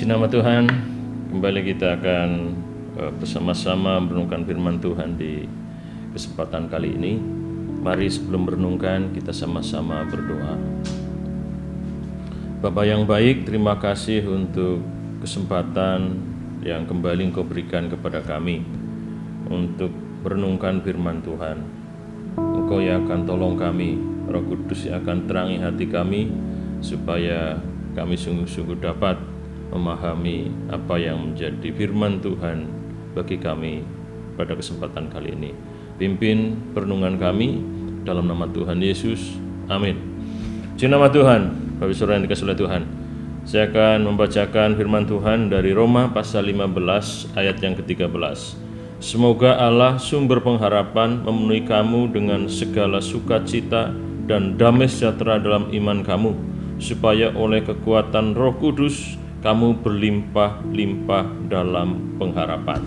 Puji nama Tuhan, kembali kita akan bersama-sama merenungkan firman Tuhan di kesempatan kali ini. Mari sebelum merenungkan kita sama-sama berdoa. Bapa yang baik, terima kasih untuk kesempatan yang kembali Engkau berikan kepada kami untuk merenungkan firman Tuhan. Engkau yang akan tolong kami, Roh Kudus yang akan terangi hati kami, supaya kami sungguh-sungguh dapat memahami apa yang menjadi firman Tuhan bagi kami pada kesempatan kali ini. Pimpin perenungan kami dalam nama Tuhan Yesus. Amin. Puji nama Tuhan, Bapak Saudara yang dikasihi oleh Tuhan. Saya akan membacakan firman Tuhan dari Roma pasal 15 ayat yang ke-13. Semoga Allah sumber pengharapan memenuhi kamu dengan segala sukacita dan damai sejahtera dalam iman kamu, supaya oleh kekuatan Roh Kudus kamu berlimpah-limpah dalam pengharapan.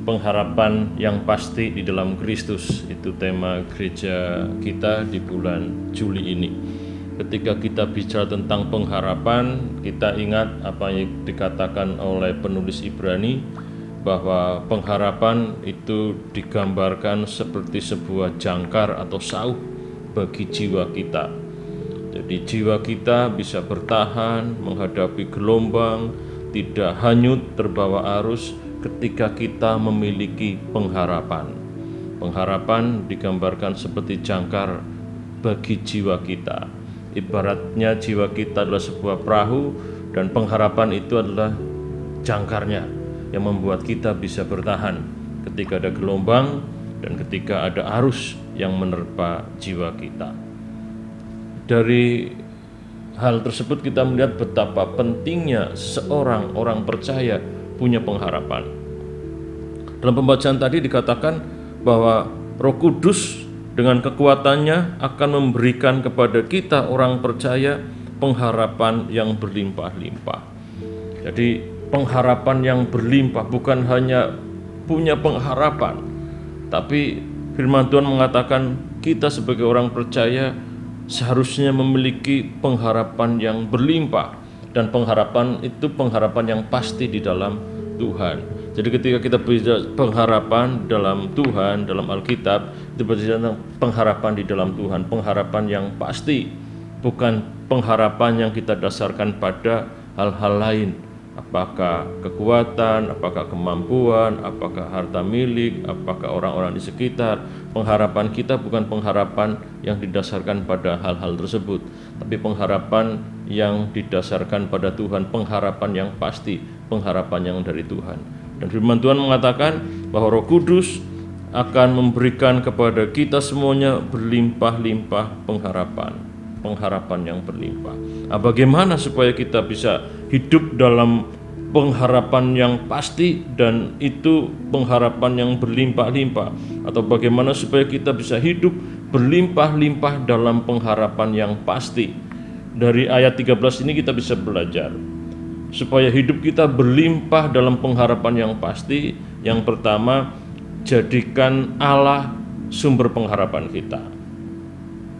Pengharapan yang pasti di dalam Kristus, itu tema gereja kita di bulan Juli ini. Ketika kita bicara tentang pengharapan, kita ingat apa yang dikatakan oleh penulis Ibrani, bahwa pengharapan itu digambarkan seperti sebuah jangkar atau sauh bagi jiwa kita. Jadi jiwa kita bisa bertahan menghadapi gelombang, tidak hanyut terbawa arus ketika kita memiliki pengharapan. Pengharapan digambarkan seperti jangkar bagi jiwa kita. Ibaratnya jiwa kita adalah sebuah perahu dan pengharapan itu adalah jangkarnya yang membuat kita bisa bertahan ketika ada gelombang dan ketika ada arus yang menerpa jiwa kita. Dari hal tersebut kita melihat betapa pentingnya seorang orang percaya punya pengharapan. Dalam pembacaan tadi dikatakan bahwa Roh Kudus dengan kekuatannya akan memberikan kepada kita orang percaya pengharapan yang berlimpah-limpah. Jadi pengharapan yang berlimpah, bukan hanya punya pengharapan, tapi firman Tuhan mengatakan kita sebagai orang percaya seharusnya memiliki pengharapan yang berlimpah, dan pengharapan itu pengharapan yang pasti di dalam Tuhan. Jadi ketika kita bicara pengharapan dalam Tuhan, dalam Alkitab, itu berbicara tentang pengharapan di dalam Tuhan, pengharapan yang pasti, bukan pengharapan yang kita dasarkan pada hal-hal lain. Apakah kekuatan, apakah kemampuan, apakah harta milik, apakah orang-orang di sekitar. Pengharapan kita bukan pengharapan yang didasarkan pada hal-hal tersebut, tapi pengharapan yang didasarkan pada Tuhan, pengharapan yang pasti, pengharapan yang dari Tuhan. Dan firman Tuhan mengatakan bahwa Roh Kudus akan memberikan kepada kita semuanya berlimpah-limpah pengharapan yang berlimpah. Nah, bagaimana supaya kita bisa hidup dalam pengharapan yang pasti dan itu pengharapan yang berlimpah-limpah, atau bagaimana supaya kita bisa hidup berlimpah-limpah dalam pengharapan yang pasti? Dari ayat 13 ini kita bisa belajar supaya hidup kita berlimpah dalam pengharapan yang pasti. Yang pertama, jadikan Allah sumber pengharapan kita.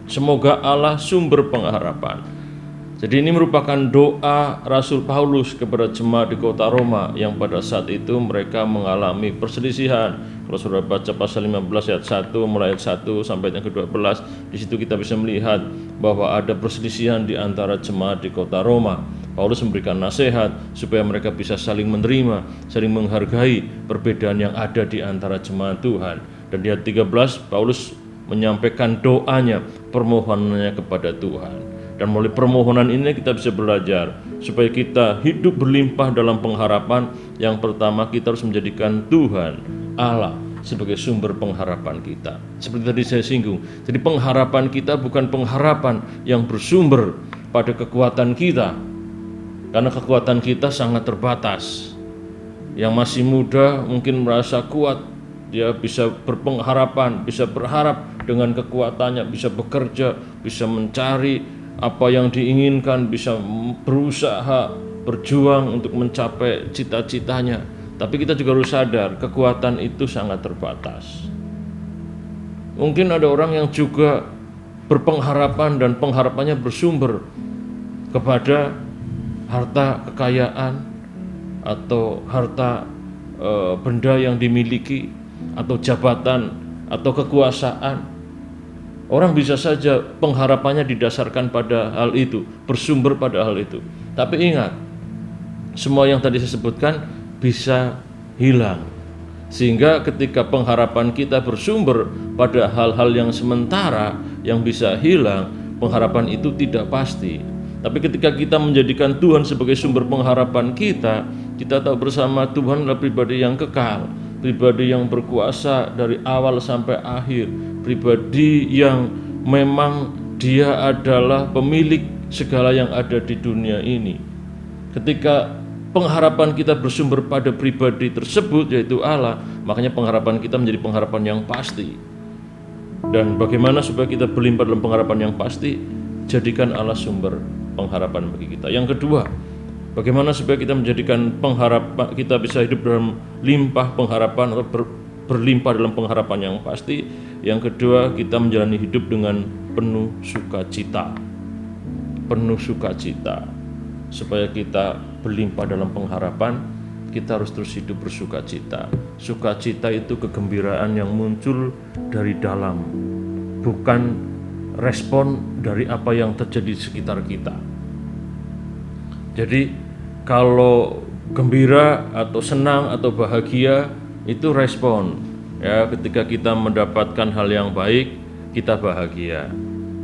Semoga Allah sumber pengharapan. Jadi ini merupakan doa Rasul Paulus kepada jemaat di kota Roma yang pada saat itu mereka mengalami perselisihan. Kalau saudara baca pasal 15 ayat 1, mulai ayat 1 sampai yang ke-12, di situ kita bisa melihat bahwa ada perselisihan di antara jemaat di kota Roma. Paulus memberikan nasihat supaya mereka bisa saling menerima, saling menghargai perbedaan yang ada di antara jemaat Tuhan. Dan di ayat 13 Paulus menyampaikan doanya, permohonannya kepada Tuhan. Dan melalui permohonan ini kita bisa belajar supaya kita hidup berlimpah dalam pengharapan. Yang pertama, kita harus menjadikan Tuhan Allah sebagai sumber pengharapan kita. Seperti tadi saya singgung, jadi pengharapan kita bukan pengharapan yang bersumber pada kekuatan kita, karena kekuatan kita sangat terbatas. Yang masih muda mungkin merasa kuat, dia bisa berpengharapan, bisa berharap dengan kekuatannya, bisa bekerja, bisa mencari apa yang diinginkan, bisa berusaha, berjuang untuk mencapai cita-citanya. Tapi kita juga harus sadar, kekuatan itu sangat terbatas. Mungkin ada orang yang juga berpengharapan dan pengharapannya bersumber kepada harta kekayaan atau harta benda yang dimiliki atau jabatan atau kekuasaan. Orang bisa saja pengharapannya didasarkan pada hal itu, bersumber pada hal itu. Tapi ingat, semua yang tadi saya sebutkan bisa hilang. Sehingga ketika pengharapan kita bersumber pada hal-hal yang sementara yang bisa hilang, pengharapan itu tidak pasti. Tapi ketika kita menjadikan Tuhan sebagai sumber pengharapan kita tahu bersama Tuhan adalah pribadi yang kekal, pribadi yang berkuasa dari awal sampai akhir, pribadi yang memang dia adalah pemilik segala yang ada di dunia ini. Ketika pengharapan kita bersumber pada pribadi tersebut, yaitu Allah, makanya pengharapan kita menjadi pengharapan yang pasti. Dan bagaimana supaya kita berlimpah dalam pengharapan yang pasti? Jadikan Allah sumber pengharapan bagi kita. Yang kedua, bagaimana supaya kita menjadikan pengharapan kita bisa hidup dalam limpah pengharapan atau berlimpah dalam pengharapan yang pasti? Yang kedua, kita menjalani hidup dengan penuh sukacita. Penuh sukacita. Supaya kita berlimpah dalam pengharapan, kita harus terus hidup bersukacita. Sukacita itu kegembiraan yang muncul dari dalam, bukan respon dari apa yang terjadi di sekitar kita. Jadi kalau gembira atau senang atau bahagia itu respon, ya, ketika kita mendapatkan hal yang baik kita bahagia.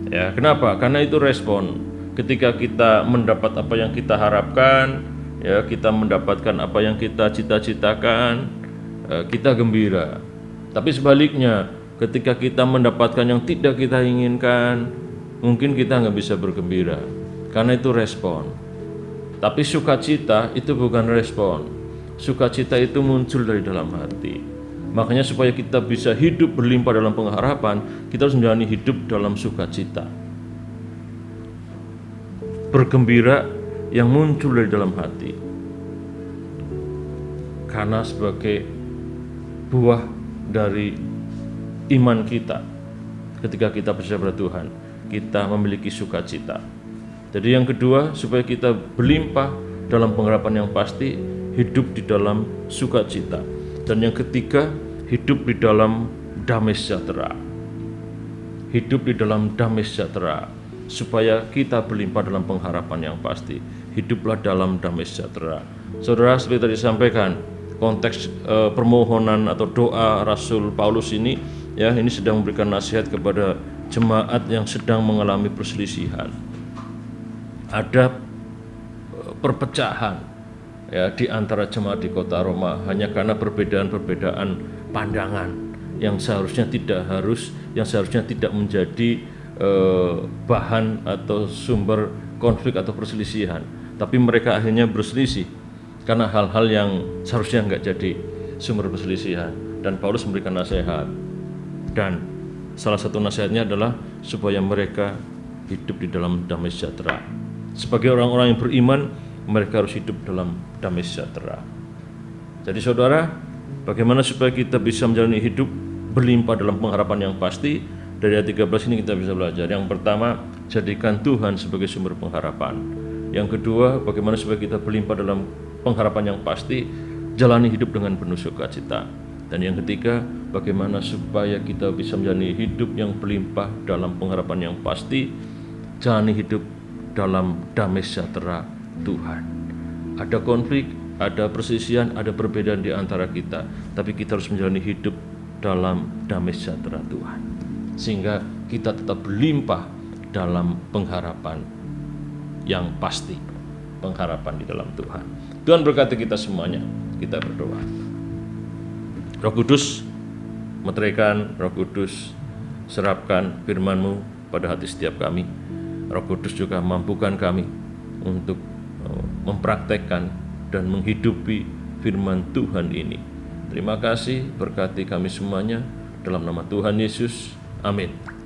Ya, kenapa? Karena itu respon. Ketika kita mendapat apa yang kita harapkan, ya, kita mendapatkan apa yang kita cita-citakan, kita gembira. Tapi sebaliknya, ketika kita mendapatkan yang tidak kita inginkan, mungkin kita nggak bisa bergembira, karena itu respon. Tapi sukacita itu bukan respon. Sukacita itu muncul dari dalam hati. Makanya supaya kita bisa hidup berlimpah dalam pengharapan, kita harus menjalani hidup dalam sukacita. Bergembira yang muncul dari dalam hati, karena sebagai buah dari iman kita. Ketika kita percaya pada Tuhan, kita memiliki sukacita. Jadi yang kedua, supaya kita berlimpah dalam pengharapan yang pasti, hidup di dalam sukacita. Dan yang ketiga, hidup di dalam damai sejahtera. Hidup di dalam damai sejahtera. Supaya kita berlimpah dalam pengharapan yang pasti, hiduplah dalam damai sejahtera. Saudara, seperti tadi disampaikan, konteks permohonan atau doa Rasul Paulus ini, ya, ini sedang memberikan nasihat kepada jemaat yang sedang mengalami perselisihan. Ada perpecahan, ya, di antara jemaat di kota Roma hanya karena perbedaan-perbedaan pandangan yang seharusnya tidak menjadi bahan atau sumber konflik atau perselisihan, tapi mereka akhirnya berselisih karena hal-hal yang seharusnya nggak jadi sumber perselisihan. Dan Paulus memberikan nasihat, dan salah satu nasihatnya adalah supaya mereka hidup di dalam damai sejahtera. Sebagai orang-orang yang beriman, mereka harus hidup dalam damai sejahtera. Jadi saudara, bagaimana supaya kita bisa menjalani hidup berlimpah dalam pengharapan yang pasti? Dari ayat 13 ini kita bisa belajar. Yang pertama, jadikan Tuhan sebagai sumber pengharapan. Yang kedua, bagaimana supaya kita berlimpah dalam pengharapan yang pasti? Jalani hidup dengan penuh sukacita. Dan yang ketiga, bagaimana supaya kita bisa menjalani hidup yang berlimpah dalam pengharapan yang pasti? Jalani hidup dalam damai sejahtera Tuhan. Ada konflik, ada perselisihan, ada perbedaan di antara kita, tapi kita harus menjalani hidup dalam damai sejahtera Tuhan, sehingga kita tetap berlimpah dalam pengharapan yang pasti, pengharapan di dalam Tuhan. Tuhan berkati kita semuanya. Kita berdoa. Roh Kudus, meteraikan, Roh Kudus, serapkan firman-Mu pada hati setiap kami. Roh Kudus juga mampukan kami untuk mempraktekkan dan menghidupi firman Tuhan ini. Terima kasih, berkati kami semuanya dalam nama Tuhan Yesus. Amin.